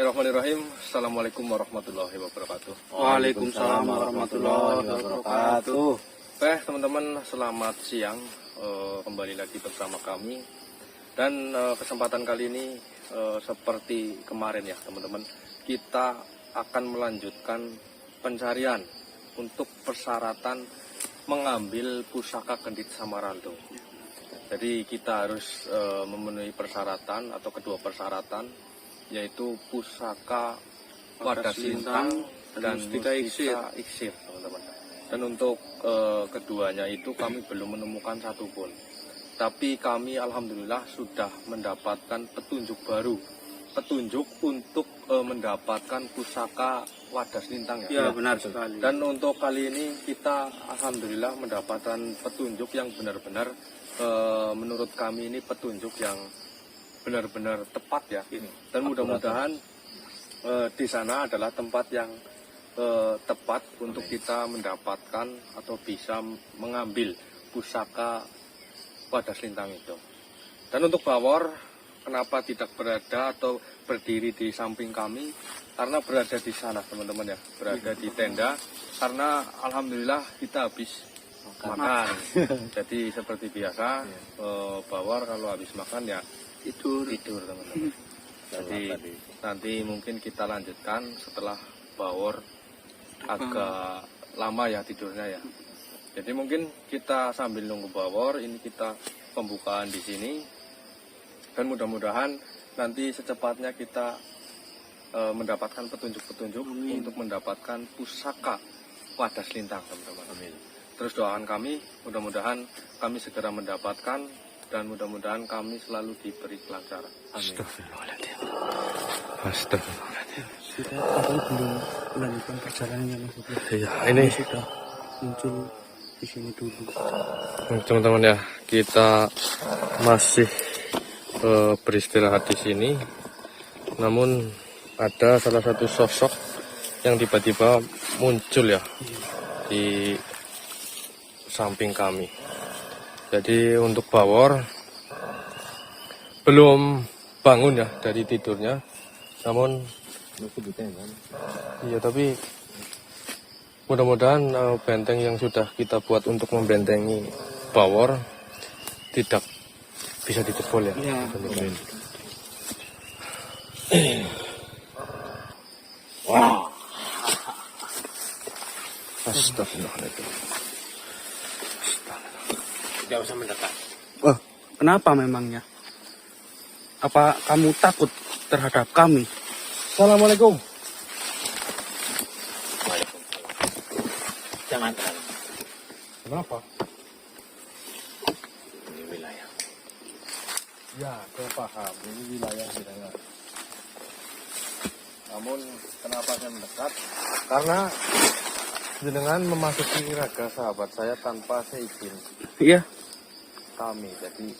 Bismillahirrahmanirrahim. Assalamualaikum warahmatullahi wabarakatuh. Waalaikumsalam warahmatullahi wabarakatuh. Oke teman-teman, selamat siang. Kembali lagi bersama kami. Dan kesempatan kali ini seperti kemarin ya teman-teman, kita akan melanjutkan pencarian untuk persyaratan mengambil pusaka Gendit Samarandu. Jadi kita harus memenuhi persyaratan atau kedua persyaratan, yaitu pusaka Wadas Lintang dan Mustika Iksir teman-teman. Dan untuk keduanya itu kami belum menemukan satupun. Tapi kami alhamdulillah sudah mendapatkan petunjuk baru, petunjuk untuk mendapatkan pusaka Wadas Lintang ya. Ya benar sekali. Dan untuk kali ini kita alhamdulillah mendapatkan petunjuk yang benar-benar menurut kami ini petunjuk yang benar-benar tepat ya. Dan mudah-mudahan di sana adalah tempat yang tepat untuk kita mendapatkan atau bisa mengambil pusaka Wadas Lintang itu. Dan untuk bawor, kenapa tidak berada atau berdiri di samping kami? Karena berada di sana teman-teman ya, berada di tenda. Karena alhamdulillah kita habis makan. Jadi seperti biasa, bawor kalau habis makan ya tidur teman-teman. Jadi nanti mungkin kita lanjutkan setelah bawor agak lama ya tidurnya ya. Jadi mungkin kita sambil nunggu bawor ini kita pembukaan di sini, dan mudah-mudahan nanti secepatnya kita mendapatkan petunjuk-petunjuk untuk mendapatkan pusaka Wadas Lintang teman-teman. Amin. Terus doakan kami, mudah-mudahan kami segera mendapatkan dan mudah-mudahan kami selalu diberi kelancaran. Amin. Astagfirullahaladzim. Astagfirullahaladzim. Kita apa belum melanjutkan perjalanannya maksudnya? Iya, ini Sudah muncul di sini dulu. teman-teman ya, kita masih beristirahat di sini. Namun ada salah satu sosok yang tiba-tiba muncul ya di samping kami. Jadi untuk bawor belum bangun ya dari tidurnya, namun iya, tapi mudah-mudahan benteng yang sudah kita buat untuk membentengi bawor tidak bisa dijebol ya. Ya. Wow. Astagfirullahaladzim. Tidak usah mendekat. Oh, kenapa memangnya? Apa kamu takut terhadap kami? Assalamualaikum. Jangan terlalu. Kenapa? Ini wilayah. Ya, saya paham. Ini wilayah. Namun, kenapa saya mendekat? Karena jenengan memasuki raga sahabat saya tanpa seizin Iya. kami. Jadi,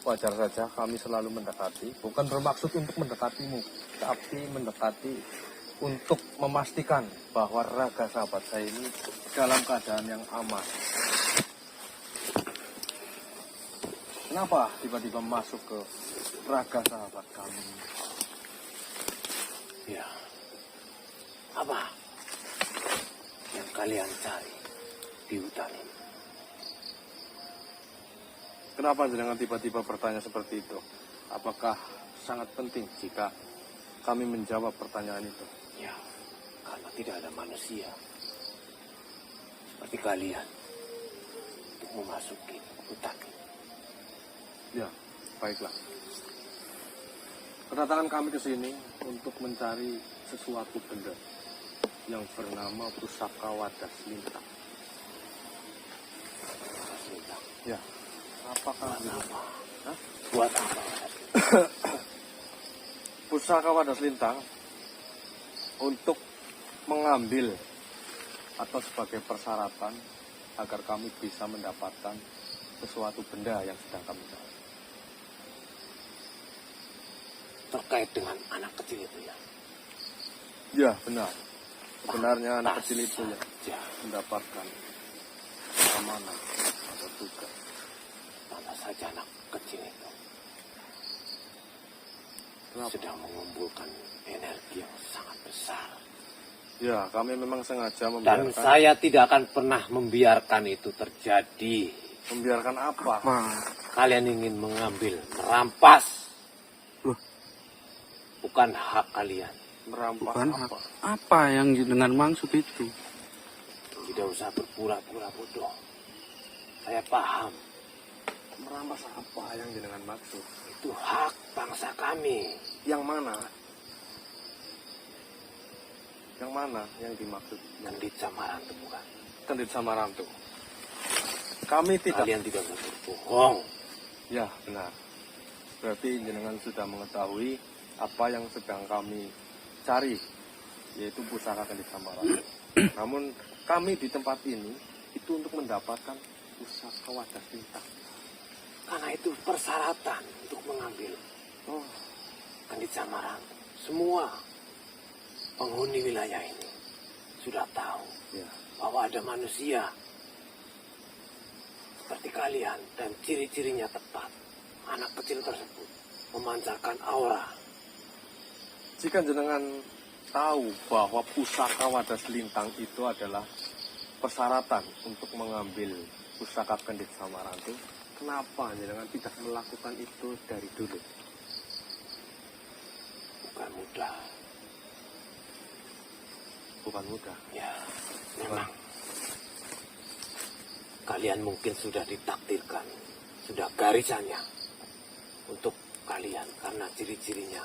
wajar saja kami selalu mendekati. Bukan bermaksud untuk mendekatimu, tapi mendekati untuk memastikan bahwa raga sahabat saya ini dalam keadaan yang aman. Kenapa tiba-tiba masuk ke raga sahabat kami? Ya. Apa yang kalian cari di hutan ini? Kenapa jenengan tiba-tiba bertanya seperti itu? Apakah sangat penting jika kami menjawab pertanyaan itu? Ya, karena tidak ada manusia seperti kalian untuk memasuki hutan ini. Ya, baiklah. Kedatangan kami ke sini untuk mencari sesuatu benda yang bernama pusaka Wadas Lintang. Ya, apakah Apa? Hah? Buat apa? Pusaka Wadas Lintang untuk mengambil atau sebagai persyaratan agar kami bisa mendapatkan sesuatu benda yang sedang kami cari. Terkait dengan anak kecil itu ya? Ya, benar. Sebenarnya anak kecil itu ya Ya, mendapatkan amanah atau tugas. pantas saja anak kecil itu Kenapa? sedang mengumpulkan energi Ya, kami memang sengaja Dan membiarkan. saya tidak akan pernah membiarkan itu terjadi. Membiarkan apa? Kalian ingin mengambil, merampas. Loh. Bukan hak kalian. Merampas Bukan apa? apa yang dengan maksud itu? Tidak usah berpura-pura bodoh. Saya paham. Merampas apa yang jenengan maksud? Itu hak bangsa kami. Yang mana? Yang mana yang dimaksud? Kendit Samarantu bukan. Kendit Samarantu. Kami tidak. Kalian tidak usah berbohong. Ya, benar. Berarti jenengan sudah mengetahui apa yang sedang kami cari, yaitu pusaka Kendit Samarantu. Namun kami di tempat ini itu untuk mendapatkan pusaka Wadas Lintang. Karena itu persyaratan untuk mengambil Kendit Samarantu. Semua penghuni wilayah ini sudah tahu Ya. bahwa ada manusia seperti kalian dan ciri-cirinya tepat. Anak kecil tersebut memancarkan aura. Jika jenengan tahu bahwa pusaka Wadas Lintang itu adalah persyaratan untuk mengambil pusaka Kendit Samarantu, kenapa jenengan tidak melakukan itu dari dulu? Bukan mudah. Bukan mudah. Ya, memang. Kalian mungkin sudah ditakdirkan, sudah garisannya untuk kalian karena ciri-cirinya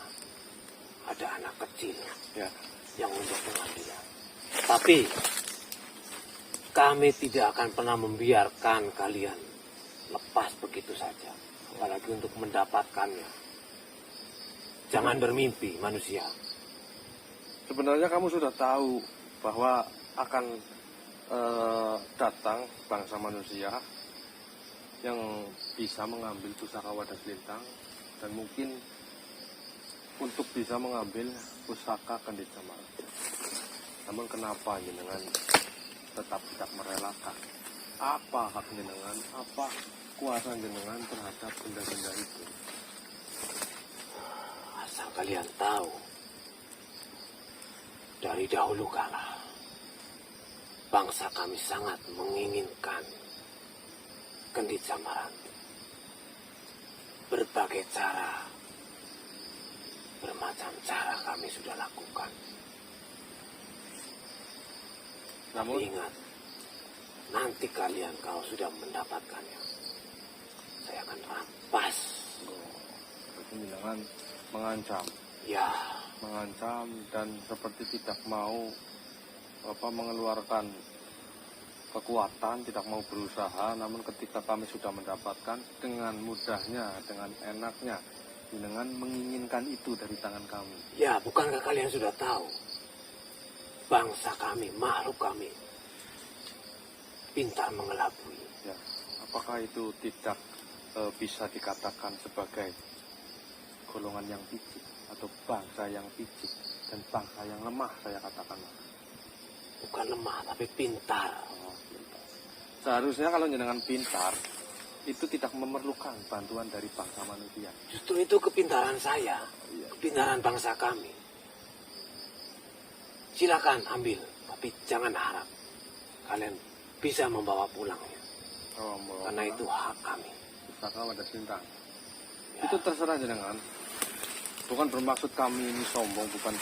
ada anak kecil Ya. yang untuk pengambilan. Tapi kami tidak akan pernah membiarkan kalian lepas begitu saja, apalagi untuk mendapatkannya. Jangan bermimpi manusia. Sebenarnya kamu sudah tahu bahwa akan datang bangsa manusia yang bisa mengambil pusaka Wadas Lintang dan mungkin untuk bisa mengambil pusaka Kendit Samarantu. Namun kenapa jenengan tetap tidak merelakan? Apa hak jenengan? Apa kuasa jenengan terhadap benda-benda itu? Asal kalian tahu, dari dahulu kala bangsa kami sangat menginginkan Kendit Samarantu. Berbagai cara, bermacam cara kami sudah lakukan. Namun Ingat, nanti kalian kalau sudah mendapatkannya, saya akan rampas. jenengan mengancam. Ya, Mengancam dan seperti tidak mau mengeluarkan kekuatan, tidak mau berusaha, namun ketika kami sudah mendapatkan dengan mudahnya, dengan enaknya, dengan menginginkan itu dari tangan kami. ya, bukankah kalian sudah tahu? Bangsa kami, makhluk kami, pintar mengelabui. Ya, apakah itu tidak bisa dikatakan sebagai golongan yang picik atau bangsa yang picik dan bangsa yang lemah, saya katakan. Bukan lemah, tapi pintar. Seharusnya kalau jenengan pintar, itu tidak memerlukan bantuan dari bangsa manusia. Justru itu kepintaran saya, kepintaran bangsa kami. Silakan ambil, tapi jangan harap kalian bisa membawa pulangnya. Karena itu hak kami. Pusaka Wadas Lintang. Ya. Itu terserah jenengan. Bukan bermaksud kami ini sombong, bukan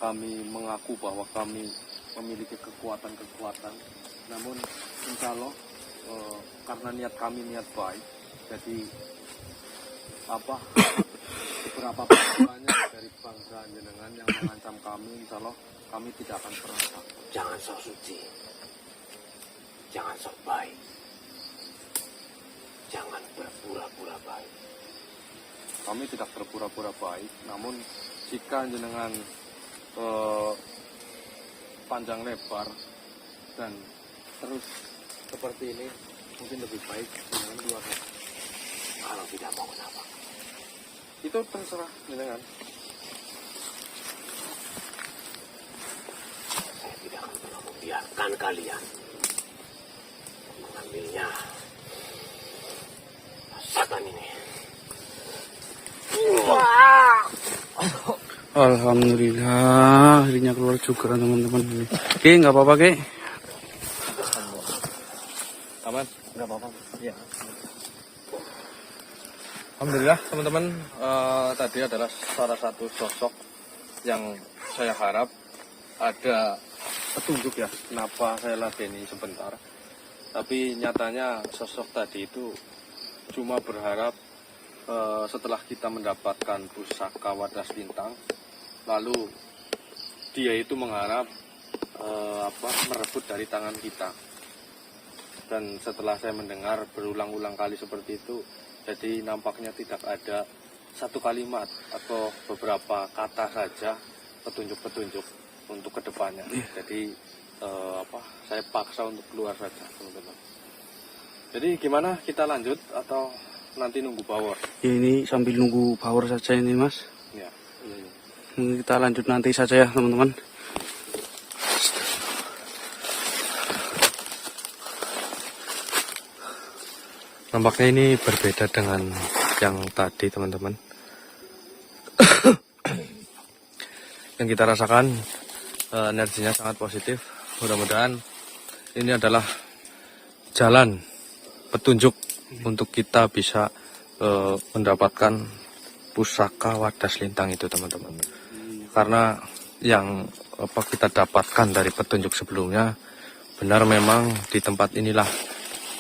kami mengaku bahwa kami memiliki kekuatan-kekuatan. Namun insya Allah karena niat kami niat baik, jadi beberapa banyak dari bangsa jenengan yang mengancam kami, insya Allah kami tidak akan pernah takut. Jangan sok suci. Jangan sok baik. Jangan berpura-pura baik. Kami tidak berpura-pura baik, namun jika jenengan panjang lebar dan terus seperti ini, mungkin lebih baik jenengan keluar. Kalau tidak mau kenapa? Itu terserah jenengan. Saya tidak akan pernah membiarkan kalian mengambilnya. Rasakan ini. Alhamdulillah, akhirnya keluar juga teman-teman ini. Oke, nggak apa-apa, Kek. Aman? Nggak apa-apa. Ya. Alhamdulillah teman-teman, tadi adalah salah satu sosok yang saya harap ada petunjuk ya kenapa saya ladeni sebentar. Tapi nyatanya sosok tadi itu cuma berharap setelah kita mendapatkan pusaka Wadas Lintang, lalu dia itu mengharap merebut dari tangan kita. Dan setelah saya mendengar berulang-ulang kali seperti itu, jadi nampaknya tidak ada satu kalimat atau beberapa kata saja petunjuk-petunjuk untuk kedepannya. Jadi saya paksa untuk keluar saja, teman-teman. Jadi gimana, kita lanjut atau nanti nunggu power? Ya, ini sambil nunggu power saja ini, Mas. Ya. Kita lanjut nanti saja ya, teman-teman. Nampaknya ini berbeda dengan yang tadi, teman-teman. Yang kita rasakan energinya sangat positif. Mudah-mudahan ini adalah jalan petunjuk untuk kita bisa mendapatkan pusaka Wadas Lintang itu, teman-teman. Karena yang kita dapatkan dari petunjuk sebelumnya, benar memang di tempat inilah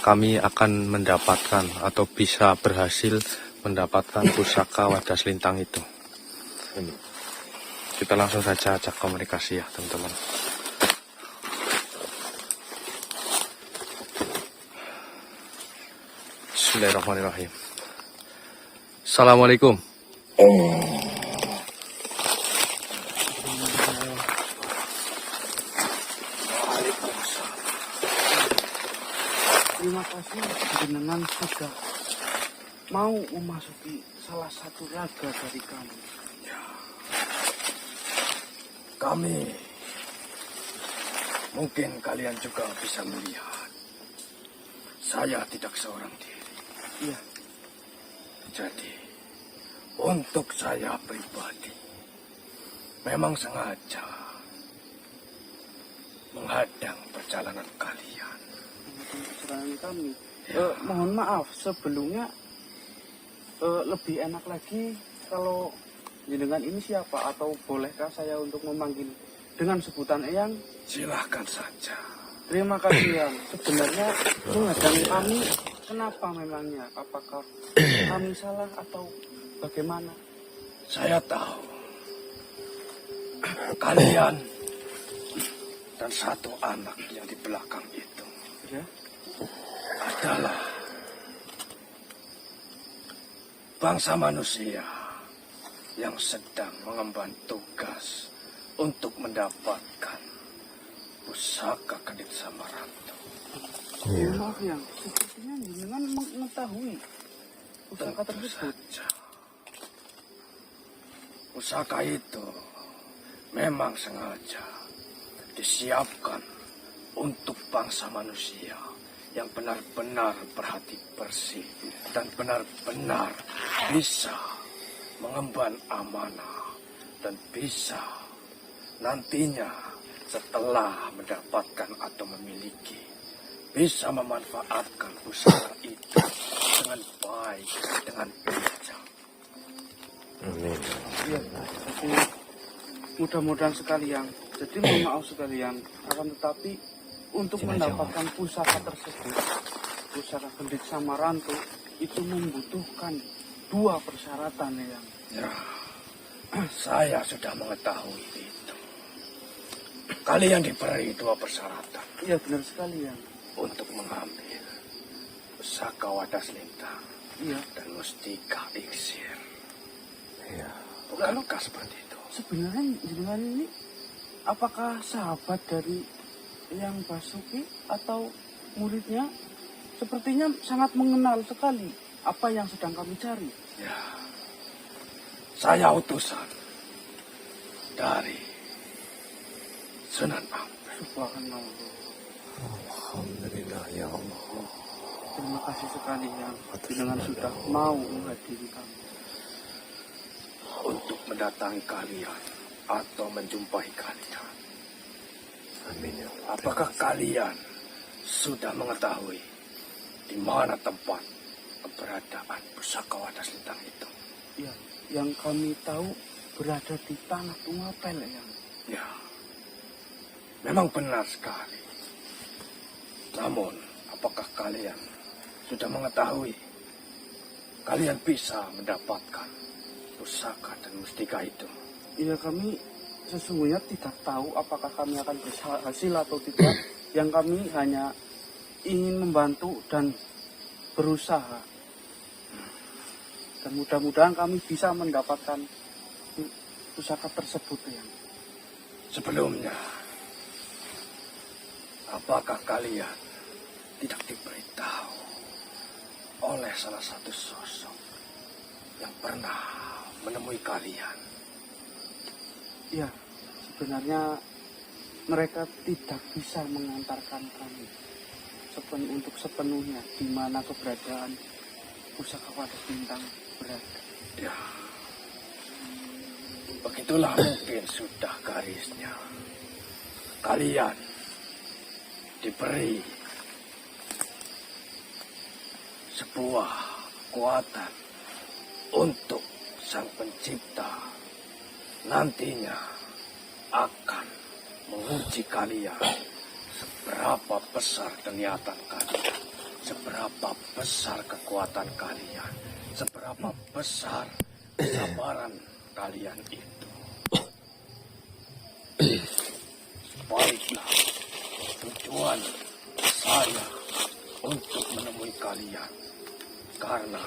kami akan mendapatkan atau bisa berhasil mendapatkan pusaka Wadas Lintang itu. Kita langsung saja ajak komunikasi ya, teman-teman. Bismillahirrahmanirrahim. Assalamualaikum. Terima kasih dengan sudah mau memasuki salah satu raga dari kami. Kami mungkin kalian juga bisa melihat saya tidak seorang diri. Iya. Jadi untuk saya pribadi memang sengaja menghadang perjalanan kalian. Perjalanan kami. Ya. Mohon maaf sebelumnya, lebih enak lagi kalau dengan ini siapa, atau bolehkah saya untuk memanggil dengan sebutan Eyang? Silahkan saja. Terima kasih, Yang. Sebenarnya menghadang kami kenapa memangnya? Apakah kami salah atau bagaimana? Saya tahu kalian dan satu anak yang di belakang itu Ya. adalah bangsa manusia yang sedang mengemban tugas untuk mendapatkan pusaka Kedit Samaranto. Maaf, Yang. Sepertinya dengan mengetahui pusaka Tentu tersebut. saja. Pusaka itu memang sengaja disiapkan untuk bangsa manusia yang benar-benar berhati bersih dan benar-benar bisa mengemban amanah dan bisa nantinya setelah mendapatkan atau memiliki bisa memanfaatkan pusaka itu dengan baik, dengan bijak. Iya, jadi mudah-mudahan sekali, Yang. Jadi mohon maaf sekalian, akan tetapi untuk mendapatkan pusaka tersebut, pusaka Kedit Samaranto, itu membutuhkan 2 persyaratan, Yang. Ya, saya sudah mengetahui itu. Kalian diberi 2 persyaratan Iya, benar sekali, Yang. untuk mengambil pusaka Wadas Lintang Iya. dan mustika iksir. Iya. Bukankah seperti itu? Sebenarnya dengan ini apakah sahabat dari Yang Basuki atau muridnya? Sepertinya sangat mengenal sekali apa yang sedang kami cari. Ya, saya utusan dari Sunan Ampel. Subhanallah. Alhamdulillah ya Allah. Terima kasih sekali, Yang dengan sudah mau menghadiri kami. untuk mendatangi kalian atau menjumpai kalian. Amin ya Allah. Apakah kalian sudah mengetahui di mana tempat keberadaan pusaka wadas lintang itu? Ya, yang kami tahu berada di tanah Tungapel, Eyang. Ya, memang benar sekali. Namun, apakah kalian sudah mengetahui kalian bisa mendapatkan pusaka dan mustika itu? Ya, kami sesungguhnya tidak tahu apakah kami akan berhasil atau tidak. Yang kami hanya ingin membantu dan berusaha. Dan mudah-mudahan kami bisa mendapatkan pusaka tersebut, Eyang. Sebelumnya, apakah kalian tidak diberitahu oleh salah satu sosok yang pernah menemui kalian? Ya, sebenarnya mereka tidak bisa mengantarkan kami untuk sepenuhnya di mana keberadaan pusaka wadas lintang berada. Ya, begitulah mungkin sudah garisnya. Kalian diberi sebuah kekuatan untuk Sang Pencipta nantinya akan menguji kalian seberapa besar niatan kalian, seberapa besar kekuatan kalian, seberapa besar kesabaran kalian itu. Baiklah, tujuan saya untuk menemui kalian karena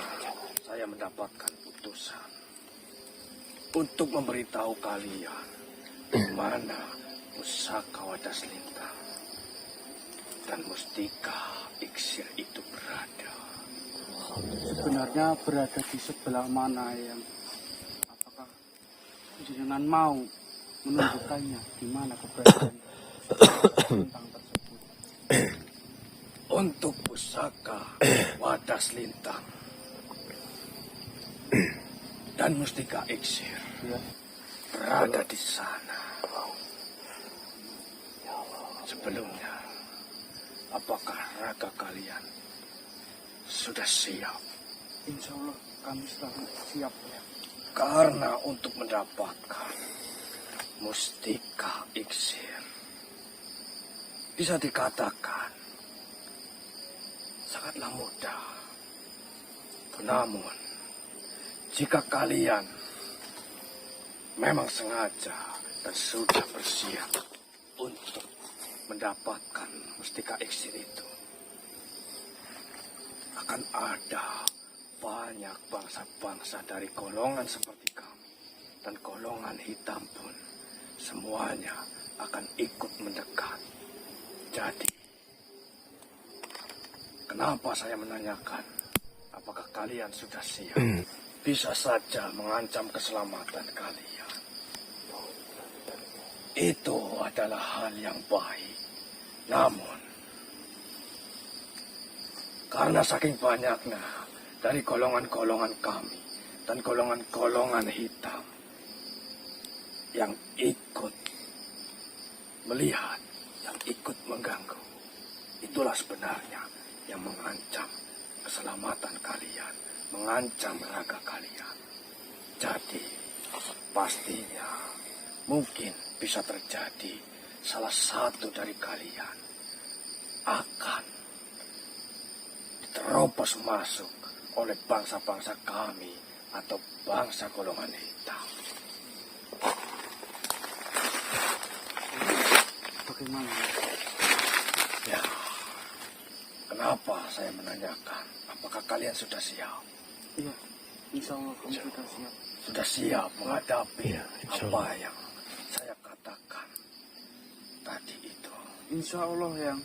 saya mendapatkan putusan untuk memberitahu kalian di mana pusaka wadas lintang dan mustika iksir itu berada. Sebenarnya berada di sebelah mana, yang apakah jenengan mau menunjukkannya di mana keberadaan lintang tersebut? Untuk pusaka wadas lintang dan mustika iksir Ya, berada di sana. Sebelumnya, apakah raga kalian sudah siap? insya Allah kami sudah siap, ya. Karena untuk mendapatkan mustika iksir bisa dikatakan sangatlah mudah. Namun, jika kalian memang sengaja dan sudah bersiap untuk mendapatkan mustika iksir itu, akan ada banyak bangsa-bangsa dari golongan seperti kami dan golongan hitam pun semuanya akan ikut mendekat. Jadi, kenapa saya menanyakan apakah kalian sudah siap? Bisa saja mengancam keselamatan kalian. Itu adalah hal yang baik. Namun, karena saking banyaknya dari golongan-golongan kami dan golongan-golongan hitam yang ikut melihat, yang ikut mengganggu, itulah sebenarnya yang mengancam keselamatan kalian, mengancam raga kalian. Jadi, pastinya mungkin bisa terjadi salah satu dari kalian akan diterobos masuk oleh bangsa-bangsa kami atau bangsa golongan hitam. Bagaimana? Ya, kenapa saya menanyakan apakah kalian sudah siap? Iya, insya Allah kami sudah siap. Sudah siap menghadapi Ya, insya apa Allah. yang saya katakan tadi itu? Insya Allah, yang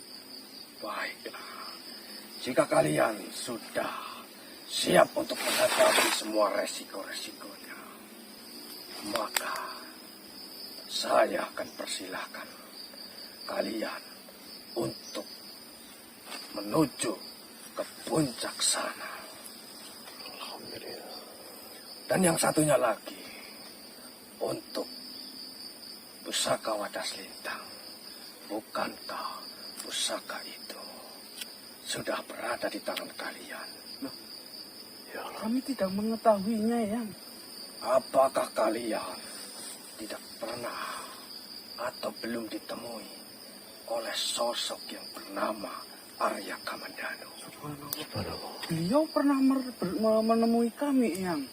Baiklah, jika kalian sudah siap untuk menghadapi semua resiko-resikonya, maka saya akan persilahkan kalian untuk menuju ke puncak sana. Alhamdulillah. Dan yang satunya lagi, untuk pusaka Wadas Lintang. Bukankah pusaka itu sudah berada di tangan kalian? Kami tidak mengetahuinya, Yang. Apakah kalian tidak pernah atau belum ditemui oleh sosok yang bernama Arya Kamandanu? Beliau pernah menemui kami, Yang.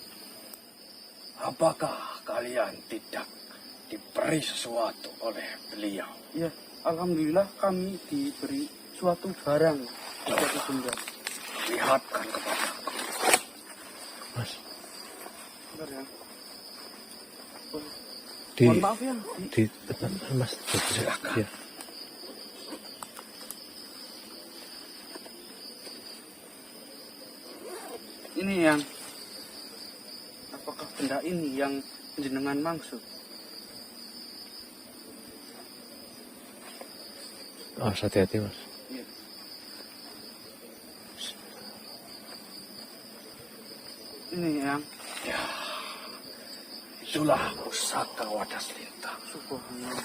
Apakah kalian tidak diberi sesuatu oleh beliau? Ya, alhamdulillah kami diberi suatu barang, suatu benda. Lihatkan kepadaku. Mas, Bentar, ya. di Mohon maaf, Yang. Mas, Silakan. ya. Ini, Yang. Apakah benda ini yang jenengan maksud? Oh, hati-hati, Mas. Iya. Ini, Yang. Ya, itulah pusaka Wadas Lintang. Subhanallah.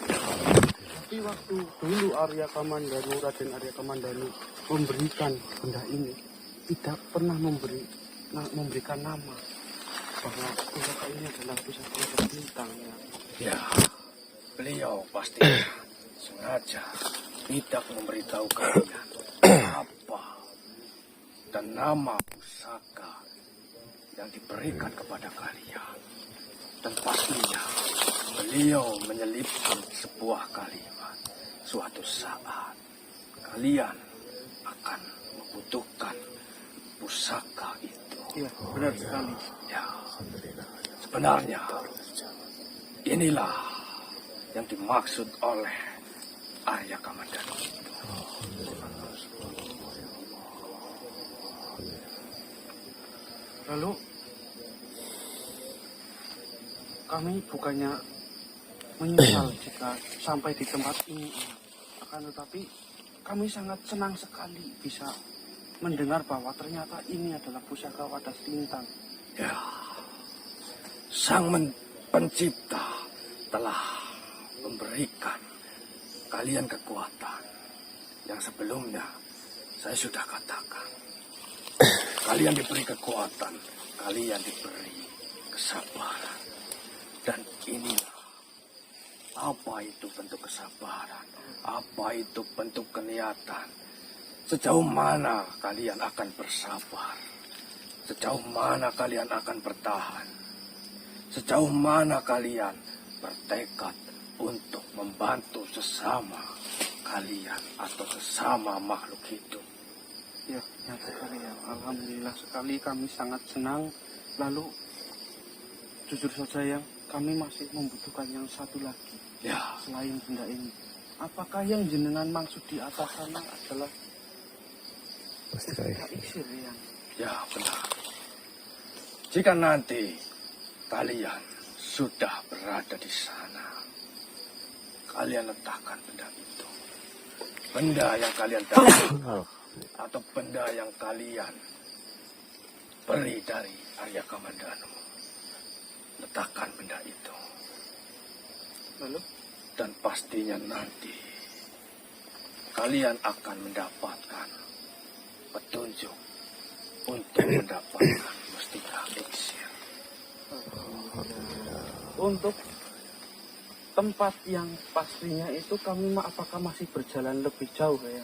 Tapi waktu dulu Arya Kamandanu, Raden Arya Kamandanu memberikan benda ini, tidak pernah memberikan nama bahwa pusaka ini adalah pusaka Wadas Lintang. Ya. Ya, beliau pasti sengaja tidak memberitahu kalian apa dan nama pusaka yang diberikan kepada kalian. Dan pastinya beliau menyelipkan sebuah kalimat. Suatu saat kalian akan membutuhkan pusaka itu. Iya, benar sekali. Ya, sebenarnya inilah yang dimaksud oleh Arya Kamandanu itu. Lalu kami bukannya menyesal jika sampai di tempat ini, akan tetapi kami sangat senang sekali bisa mendengar bahwa ternyata ini adalah pusaka Wadas Lintang. Ya, Pencipta telah memberikan kalian kekuatan yang sebelumnya saya sudah katakan. Kalian diberi kekuatan, kalian diberi kesabaran. Dan inilah apa itu bentuk kesabaran, apa itu bentuk keniatan. Sejauh mana kalian akan bersabar, sejauh mana kalian akan bertahan, sejauh mana kalian bertekad untuk membantu sesama kalian atau sesama makhluk hidup. Ya, nyata sekali ya. Alhamdulillah sekali kami sangat senang. Lalu jujur saja yang kami masih membutuhkan yang satu lagi. Ya, Selain benda ini, apakah yang jenengan maksud di atas sana adalah pusaka iksir yang? ya benar. Jika nanti kalian sudah berada di sana, kalian letakkan benda itu. Benda yang kalian dapat atau benda yang kalian beri dari Arya Kamandanu. Letakkan benda itu. Lalu Dan pastinya nanti kalian akan mendapatkan petunjuk untuk mendapatkan mustika iksir. untuk tempat yang pastinya itu kami apakah masih berjalan lebih jauh ya?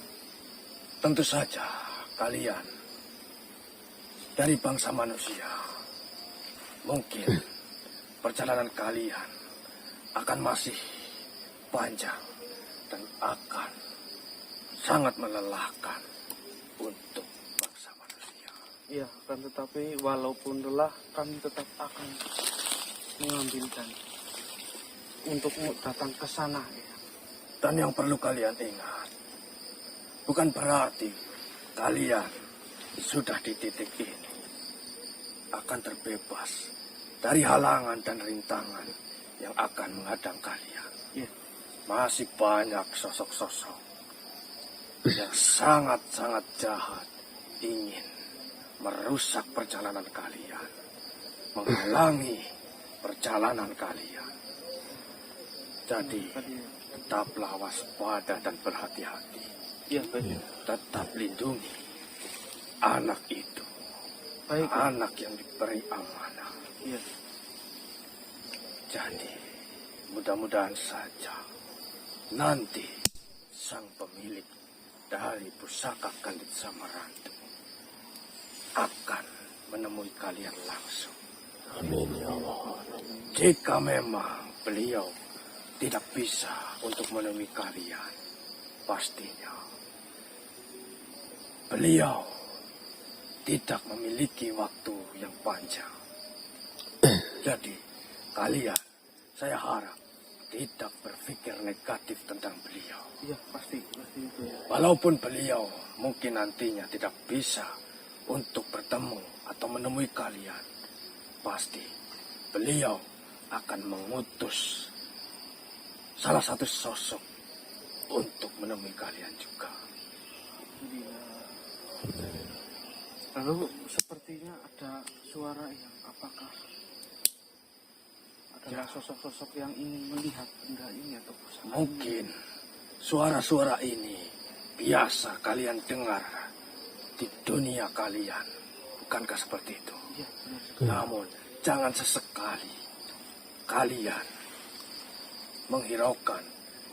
Tentu saja kalian dari bangsa manusia, mungkin perjalanan kalian akan masih panjang dan akan sangat melelahkan untuk bangsa manusia. Iya, kan tetapi walaupun lelah kami tetap akan mengambilkan untuk datang ke sana ya. Dan yang perlu kalian ingat, bukan berarti kalian sudah di titik ini akan terbebas dari halangan dan rintangan yang akan menghadang kalian. Iya. Masih banyak sosok-sosok yang sangat-sangat jahat ingin merusak perjalanan kalian, menghalangi perjalanan kalian. Jadi tetaplah waspada dan berhati-hati. Iya, baik. Tetap lindungi anak itu. Baik. Anak yang diberi amanah. Iya. Jadi mudah-mudahan saja nanti sang pemilik dari pusaka Kandit Samarantu akan menemui kalian langsung. Amin ya Allah. Jika memang beliau tidak bisa untuk menemui kalian, pastinya beliau tidak memiliki waktu yang panjang. Jadi kalian, saya harap tidak berpikir negatif tentang beliau. Iya, pasti itu ya. Walaupun beliau mungkin nantinya tidak bisa untuk bertemu atau menemui kalian, pasti beliau akan mengutus salah satu sosok untuk menemui kalian juga. Lalu sepertinya ada suara yang apakah adalah sosok-sosok yang ingin melihat benda ini atau pusaka ini? Mungkin suara-suara ini biasa kalian dengar di dunia kalian, bukankah seperti itu? Iya, benar sekali. Namun jangan sesekali kalian menghiraukan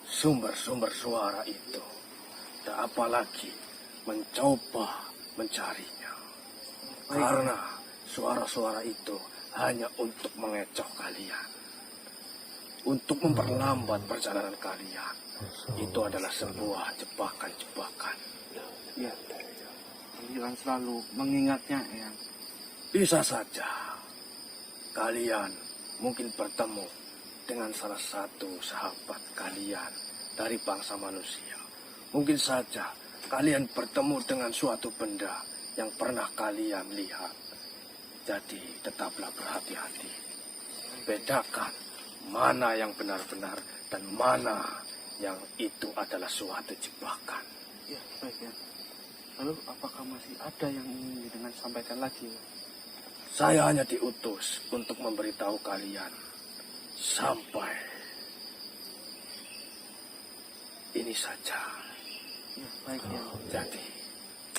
sumber-sumber suara itu, dan apalagi mencoba mencarinya. Karena suara-suara itu hanya untuk mengecoh kalian, untuk memperlambat perjalanan kalian. Itu adalah sebuah jebakan-jebakan. Iya. Kalian selalu mengingatnya, ya. Bisa saja kalian mungkin bertemu dengan salah satu sahabat kalian dari bangsa manusia. Mungkin saja kalian bertemu dengan suatu benda yang pernah kalian lihat. Jadi tetaplah berhati-hati. Bedakan mana yang benar-benar dan mana yang itu adalah suatu jebakan. Iya, baik ya. Lalu apakah masih ada yang ingin dengan sampaikan lagi? Saya hanya diutus untuk memberitahu kalian sampai ini saja. Ya, baik ya. Jadi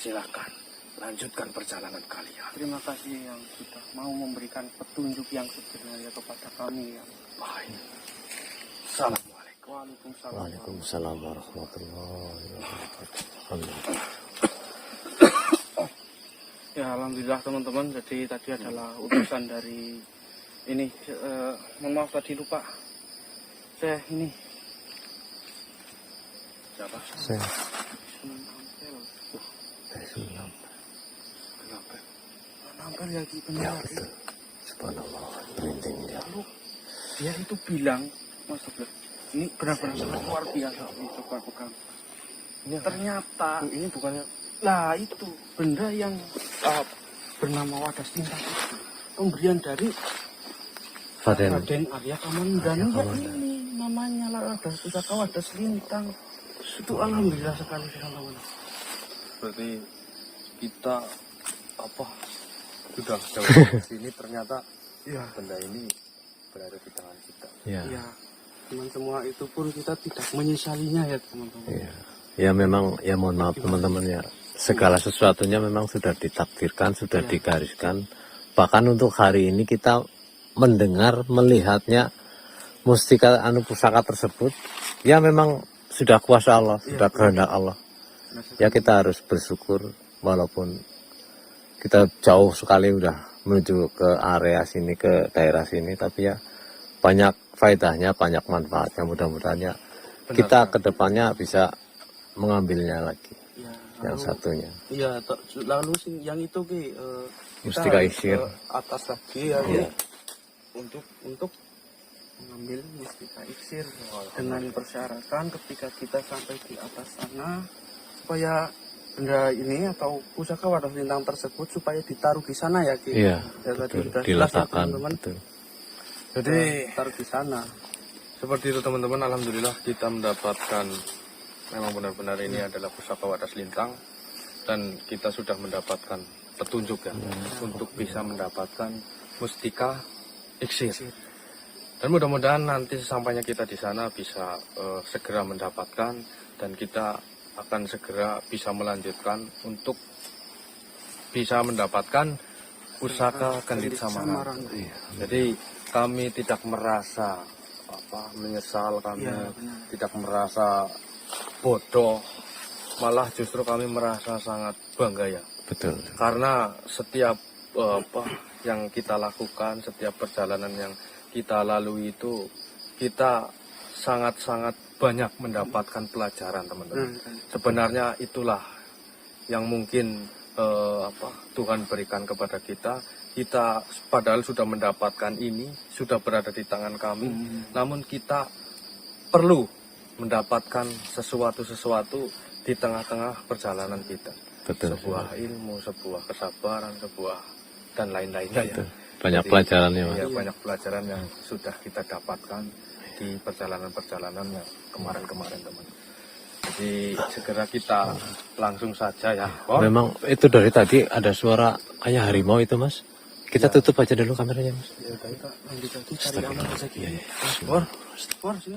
silakan lanjutkan perjalanan kalian. Terima kasih yang sudah mau memberikan petunjuk yang sebenarnya kepada kami ya. Baik. Assalamualaikum. Waalaikumsalam. Waalaikumsalam warahmatullahi wabarakatuh. Alhamdulillah. Ya, alhamdulillah teman-teman. Jadi tadi adalah utusan dari ini. Mohon maaf tadi lupa. Saya ini. Siapa? Saya Sunan Ampel. Sunan. Kenapa? Sunan Ampel lagi Ya benar. betul. Subhanallah. Merinding dia. Lalu dia itu bilang, Mas Abdul, ini benar-benar sangat luar biasa. Ini coba pegang. Ini Ternyata ini bukannya lah itu benda yang bernama Wadas Lintang itu pemberian dari Raden Arya Kamandanu. Ya ini namanya Wadas Pusaka Wadas Lintang. Itu alhamdulillah sekali teman-teman. berarti kita sudah jauh dari sini, ternyata Iya. benda ini berada di tangan kita. Ya. Iya. Dengan semua itu pun kita tidak menyesalinya ya teman-teman. Ya. Ya memang ya mohon maaf teman-teman ya. Segala sesuatunya memang sudah ditakdirkan, sudah digariskan. Bahkan untuk hari ini kita mendengar, melihatnya mustika pusaka tersebut, ya memang sudah kuasa Allah, sudah kehendak Allah. Ya kita harus bersyukur walaupun kita jauh sekali udah menuju ke area sini, ke daerah sini, tapi ya banyak faedahnya, banyak manfaatnya. Mudah-mudahan ya kita kedepannya bisa mengambilnya lagi. Ya, Yang satunya Iya, lalu sih yang itu Ki, kita mustika harus iksir. ke atas lagi ya Ki, Iya. untuk mengambil mustika iksir dengan persyaratan ketika kita sampai di atas sana supaya benda ini atau pusaka Wadas Lintang tersebut supaya ditaruh di sana ya Ki. Iya, Ya, tadi betul. sudah jelas ya, Diletakkan, teman-teman. betul. Jadi Taruh di sana. seperti itu teman-teman, alhamdulillah kita mendapatkan, memang benar-benar ini adalah pusaka Wadas Lintang, dan kita sudah mendapatkan petunjuk ya untuk bisa mendapatkan mustika iksir. Dan mudah-mudahan nanti sesampainya kita di sana bisa segera mendapatkan, dan kita akan segera bisa melanjutkan untuk bisa mendapatkan pusaka Gendit Samarantu. Jadi kami tidak merasa menyesal, kami tidak merasa bodoh, malah justru kami merasa sangat bangga ya. Betul. Karena setiap yang kita lakukan, setiap perjalanan yang kita lalui itu, kita sangat-sangat banyak mendapatkan pelajaran, teman-teman. Sebenarnya itulah yang mungkin Tuhan berikan kepada kita. Kita padahal sudah mendapatkan ini, sudah berada di tangan kami, namun kita perlu mendapatkan sesuatu di tengah-tengah perjalanan kita. Betul. Sebuah ilmu, sebuah kesabaran, dan lain-lainnya ya. Banyak Jadi, pelajarannya, Mas. ya, banyak pelajaran yang sudah kita dapatkan di perjalanan-perjalanan yang kemarin-kemarin, teman. Jadi segera kita langsung saja ya. Memang itu dari tadi ada suara kayak harimau itu, Mas. Kita tutup aja dulu kameranya, Mas. Ya, kita lanjut lagi cari aman saja. Iya, iya. Bor,